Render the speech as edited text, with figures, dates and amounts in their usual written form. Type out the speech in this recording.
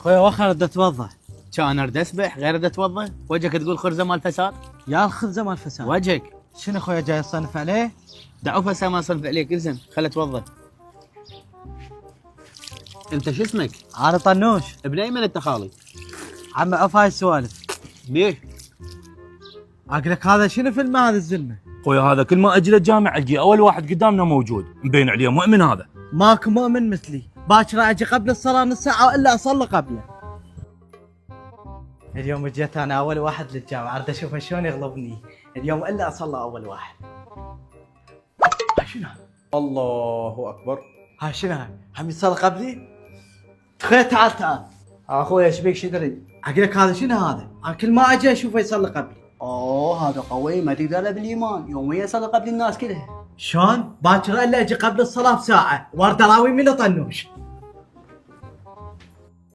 خويا وخر بدي اتوضا. كان ارد اسبح غير ارد اتوضا، وجهك تقول خرزه مال فساد. يا الخبزه مال فساد. وجهك شنو خويا جاي تصنف عليه؟ دعوه هسه ما صنف عليك، الزم خل اتوضا. انت شو اسمك؟ انا طنوش. ابن ايمن انت خالي؟ عم عف هاي السوالف. ليش؟ اقول لك هذا شنو فيلم هذا الزلمه؟ خويا هذا كل ما اجي للجامع القي اول واحد قدامنا موجود، مبين عليه مؤمن هذا. ماكو مؤمن مثلي، باكر اجي قبل الصلاه نص ساعه والا اصلي قبله. اليوم جيت انا اول واحد للجامعه، اريد اشوفه شلون يغلبني اليوم الا اصلي اول واحد. هاي شنو هاي؟ الله اكبر. هاي شنو هاي؟ هم يصلي قبلي؟ خويا تعال تعال. اخويا ايش بيك شو تريد؟ اقول لك هذا شنو هذا؟ انا كل ما اجي اشوفه يصلي قبلي. هذا قوي ما تقدر له بالايمان، يوميا يصلي قبل الناس كلها. شلون؟ باكر الا اجي قبل الصلاه بساعه وارد اراوي من طنوش.